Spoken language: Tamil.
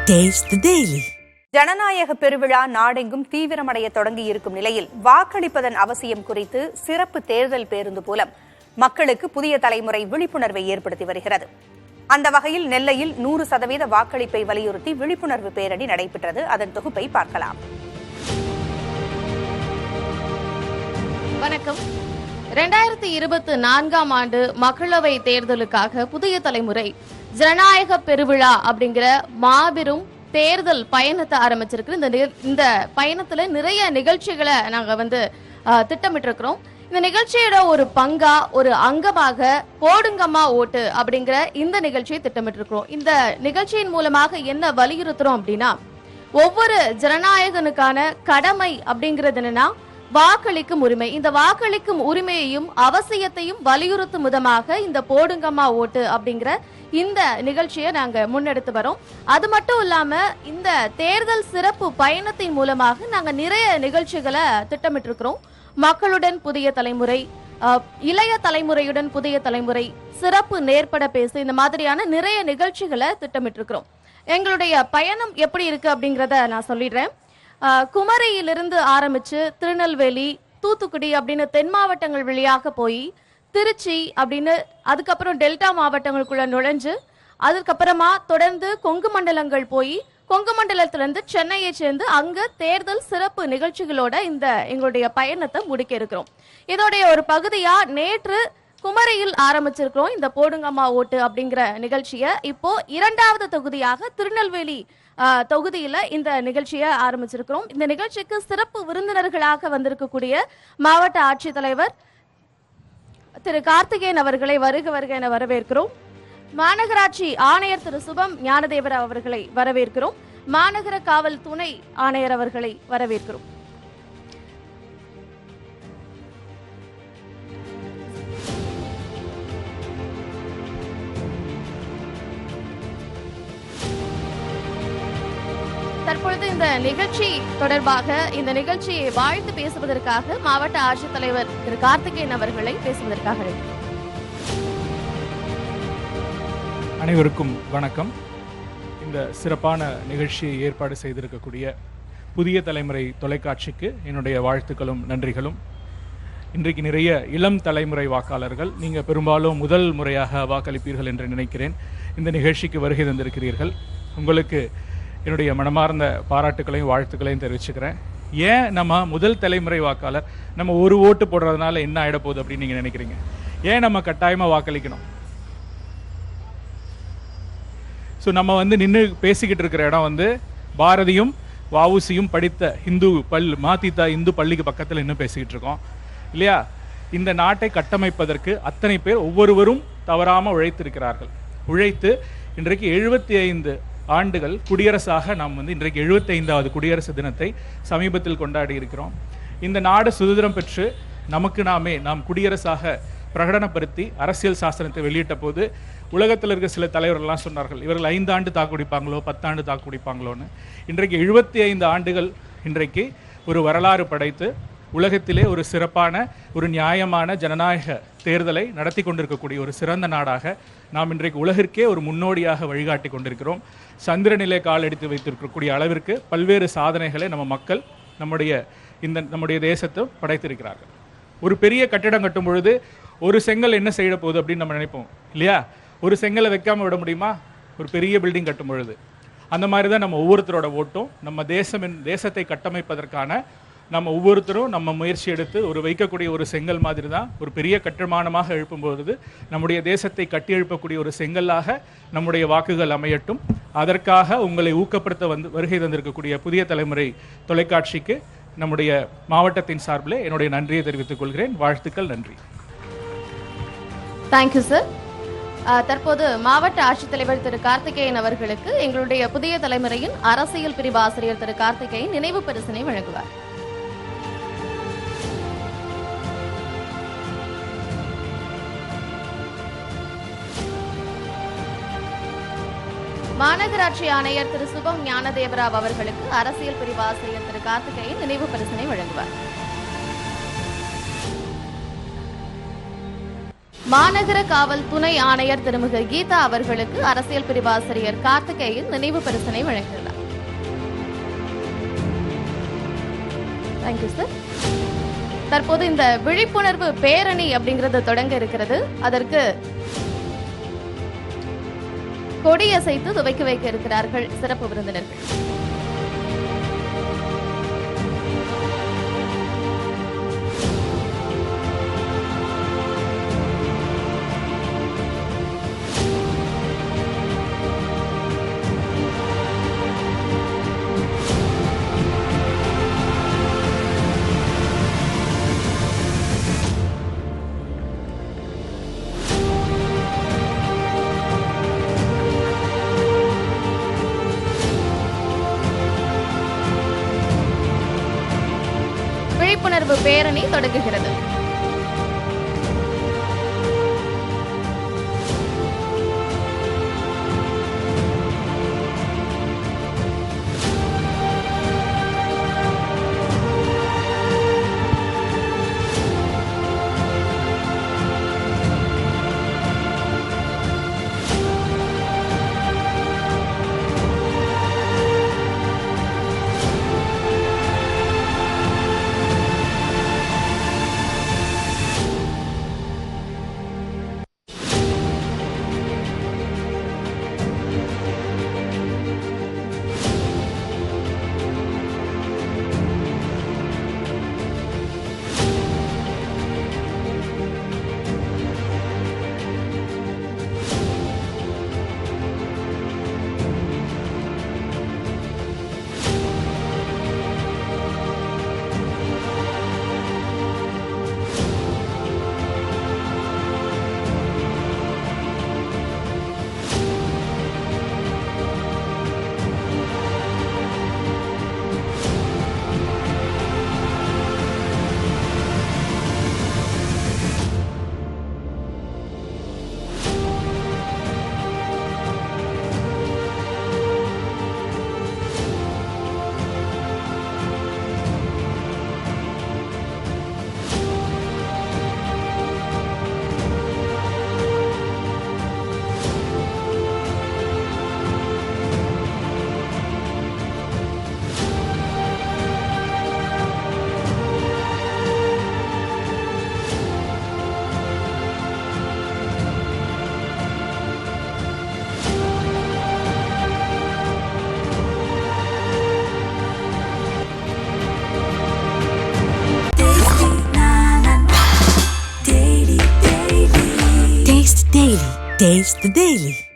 Taste the Daily. ஜனநாயக பெருவிழா நாடெங்கும் தீவிரமடைய தொடங்கியிருக்கும் நிலையில் வாக்களிப்பதன் அவசியம் குறித்து சிறப்பு தேர்தல் பேருந்து மூலம் மக்களுக்கு புதிய தலைமுறை விழிப்புணர்வை ஏற்படுத்தி வருகிறது. அந்த வகையில் நெல்லையில் 100% வாக்களிப்பை வலியுறுத்தி விழிப்புணர்வு பேரணி நடைபெற்றது. அதன் தொகுப்பை பார்க்கலாம். வணக்கம். 2024ஆம் ஆண்டு மக்களவை தேர்தலுக்காக புதிய தலைமுறை ஜனநாயக பெருவிழா அப்படிங்கிற மாபெரும் தேர்தல் பயணத்தை ஆரம்பிச்சிருக்கு. இந்த பயணத்துல நிறைய நிகழ்ச்சிகளை நாங்க திட்டமிட்டிருக்கிறோம். இந்த நிகழ்ச்சியோட ஒரு பங்கா, ஒரு அங்கமாக போடுங்கம்மா ஓட்டு அப்படிங்கிற இந்த நிகழ்ச்சியை திட்டமிட்டிருக்கிறோம். இந்த நிகழ்ச்சியின் மூலமாக என்ன வலியுறுத்துறோம் அப்படின்னா, ஒவ்வொரு ஜனநாயகனுக்கான கடமை அப்படிங்கிறது என்னன்னா வாக்களிக்கும் உரிமை. இந்த வாக்களிக்கும் உரிமையையும் அவசியத்தையும் வலியுறுத்தும் விதமாக இந்த போடுங்கம்மா ஓட்டு அப்படிங்கிற இந்த நிகழ்ச்சியை நாங்க முன்னெடுத்து வரோம். அது மட்டும் இல்லாம இந்த தேர்தல் சிறப்பு பயணத்தின் மூலமாக நாங்க நிறைய நிகழ்ச்சிகளை திட்டமிட்டிருக்கிறோம். மக்களுடன் புதிய தலைமுறை, இளைய தலைமுறையுடன் புதிய தலைமுறை, சிறப்பு நேர்பட பேசு, இந்த மாதிரியான நிறைய நிகழ்ச்சிகளை திட்டமிட்டிருக்கிறோம். எங்களுடைய பயணம் எப்படி இருக்கு அப்படிங்கிறத நான் சொல்லிடுறேன். குமரியிலிருந்து ஆரம்பிச்சு திருநெல்வேலி, தூத்துக்குடி அப்படின்னு தென் மாவட்டங்கள் வழியாக போய் திருச்சி அப்படின்னு அதுக்கப்புறம் டெல்டா மாவட்டங்களுக்குள்ள நுழைஞ்சு அதுக்கப்புறமா தொடர்ந்து கொங்கு மண்டலங்கள் போய் கொங்கு மண்டலத்திலிருந்து சென்னையை சேர்ந்து அங்க தேர்தல் சிறப்பு நிகழ்ச்சிகளோட இந்த எங்களுடைய பயணத்தை முடிக்க இருக்கிறோம். இதோடைய ஒரு பகுதியா நேற்று குமரியில் ஆரம்பிச்சிருக்கிறோம் இந்த போடுங்கம்மா ஓட்டு அப்படிங்கிற நிகழ்ச்சியை. இப்போ 2வது தொகுதியாக திருநெல்வேலி தொகுதியில இந்த நிகழ்ச்சியை ஆரம்பிச்சிருக்கிறோம். இந்த நிகழ்ச்சிக்கு சிறப்பு விருந்தினர்களாக வந்திருக்கக்கூடிய மாவட்ட ஆட்சித்தலைவர் திரு கார்த்திகேயன் அவர்களை வருக என வரவேற்கிறோம். மாநகராட்சி ஆணையர் திரு சுபம் ஞானதேவர் அவர்களை வரவேற்கிறோம். மாநகர காவல் துணை ஆணையர் அவர்களை வரவேற்கிறோம். தற்பொழுது இந்த நிகழ்ச்சி தொடர்பாக இந்த நிகழ்ச்சியை வாழ்த்து பேசுவதற்காக மாவட்ட ஆட்சித்தலைவர் திரு கார்த்திகேயன் அவர்களை பேசுவதற்காக. அனைவருக்கும் வணக்கம். இந்த சிறப்பான நிகழ்ச்சியை ஏற்பாடு செய்திருக்கக்கூடிய புதிய தலைமுறை தொலைக்காட்சிக்கு என்னுடைய வாழ்த்துக்களும் நன்றிகளும். இன்றைக்கு நிறைய இளம் தலைமுறை வாக்காளர்கள், நீங்கள் பெரும்பாலும் முதல் முறையாக வாக்களிப்பீர்கள் என்று நினைக்கிறேன். இந்த நிகழ்ச்சிக்கு வருகை தந்திருக்கிறீர்கள். உங்களுக்கு என்னுடைய மனமார்ந்த பாராட்டுக்களையும் வாழ்த்துக்களையும் தெரிவிச்சுக்கிறேன். ஏன் நம்ம முதல் தலைமுறை வாக்காளர் நம்ம ஒரு ஓட்டு போடுறதுனால என்ன ஆகிட போகுது அப்படின்னு நீங்கள் நினைக்கிறீங்க? ஏன் நம்ம கட்டாயமாக வாக்களிக்கணும்? ஸோ நம்ம நின்று பேசிக்கிட்டு இருக்கிற இடம் பாரதியும் வஉசியும் படித்த மாத்தித்தா இந்து பள்ளிக்கு பக்கத்தில் இன்னும் பேசிக்கிட்டு இருக்கோம் இல்லையா? இந்த நாட்டை கட்டமைப்பதற்கு அத்தனை பேர் ஒவ்வொருவரும் தவறாமல் உழைத்திருக்கிறார்கள். உழைத்து இன்றைக்கு 75 ஆண்டுகள் குடியரசாக நாம் இன்றைக்கு 75வது குடியரசு தினத்தை சமீபத்தில் கொண்டாடி இருக்கிறோம். இந்த நாடு சுதந்திரம் பெற்று நாம் குடியரசாக பிரகடனப்படுத்தி அரசியல் சாசனத்தை வெளியிட்ட போது உலகத்தில் இருக்க சில தலைவர்கள்லாம் சொன்னார்கள், இவர்கள் 5 ஆண்டு தாக்குடிப்பாங்களோ 10 ஆண்டு தாக்குடிப்பாங்களோன்னு. இன்றைக்கு 75 ஆண்டுகள் இன்றைக்கு ஒரு வரலாறு படைத்து உலகத்திலே ஒரு சிறப்பான ஒரு நியாயமான ஜனநாயக தேர்தலை நடத்தி கொண்டிருக்கக்கூடிய ஒரு சிறந்த நாடாக நாம் இன்றைக்கு உலகிற்கே ஒரு முன்னோடியாக வழிகாட்டி கொண்டிருக்கிறோம். சந்திரநிலை கால் எடுத்து வைத்திருக்கக்கூடிய அளவிற்கு பல்வேறு சாதனைகளை நம்ம மக்கள் நம்முடைய தேசத்தை படைத்திருக்கிறார்கள். ஒரு பெரிய கட்டிடம் கட்டும் பொழுது ஒரு செங்கல் என்ன செய்ய போகுது அப்படின்னு நம்ம நினைப்போம் இல்லையா? ஒரு செங்கலை வைக்காமல் விட முடியுமா? ஒரு பெரிய பில்டிங் கட்டும் பொழுது அந்த மாதிரி தான் நம்ம ஒவ்வொருத்தரோட ஓட்டும் நம்ம தேசத்தை கட்டமைப்பதற்கான நம்ம ஒவ்வொருத்தரும் நம்ம முயற்சி எடுத்து ஒரு வைக்கக்கூடிய ஒரு செங்கல் மாதிரி தான் ஒரு பெரிய கட்டுமானமாக எழுப்பும்பொழுது நம்முடைய தேசத்தை கட்டி எழுப்பக்கூடிய ஒரு செங்கல்லாக நம்முடைய வாக்குகள் அமையட்டும். அதற்காக உங்களை ஊக்கப்படுத்த வருகை தந்திருக்கக்கூடிய புதிய தலைமுறை தொலைக்காட்சிக்கு நம்முடைய மாவட்டத்தின் சார்பில் என்னுடைய நன்றியை தெரிவித்துக் கொள்கிறேன். வாழ்த்துக்கள், நன்றி. Thank you sir. தற்போது மாவட்ட ஆட்சித்தலைவர் திரு கார்த்திகேயன் அவர்களுக்கு எங்களுடைய புதிய தலைமுறையின் அரசியல் பிரிவு ஆசிரியர் திரு கார்த்திகேயன் நினைவு பரிசினை வழங்குவார். மாநகராட்சி ஆணையர் திரு சுபம் ஞானதேவராவ் அவர்களுக்கு அரசியல் பிரிவு ஆசிரியர் திரு கார்த்திகேயன் நினைவு பரிசினை வழங்குவார். மாநகர காவல் துணை ஆணையர் திருமிகு கீதா அவர்களுக்கு அரசியல் பிரிவாசிரியர் கார்த்திகேயன் நினைவு பரிசினை வழங்குகிறார். Thank you sir. தற்போது இந்த விழிப்புணர்வு பேரணி அப்படிங்கிறது தொடங்க இருக்கிறது. அதற்கு கொடியசைத்து துவக்கி வைக்க இருக்கிறார்கள் சிறப்பு விருந்தினர்கள். விழிப்புணர்வு பேரணி தொடங்குகிறது. Taste the Daily.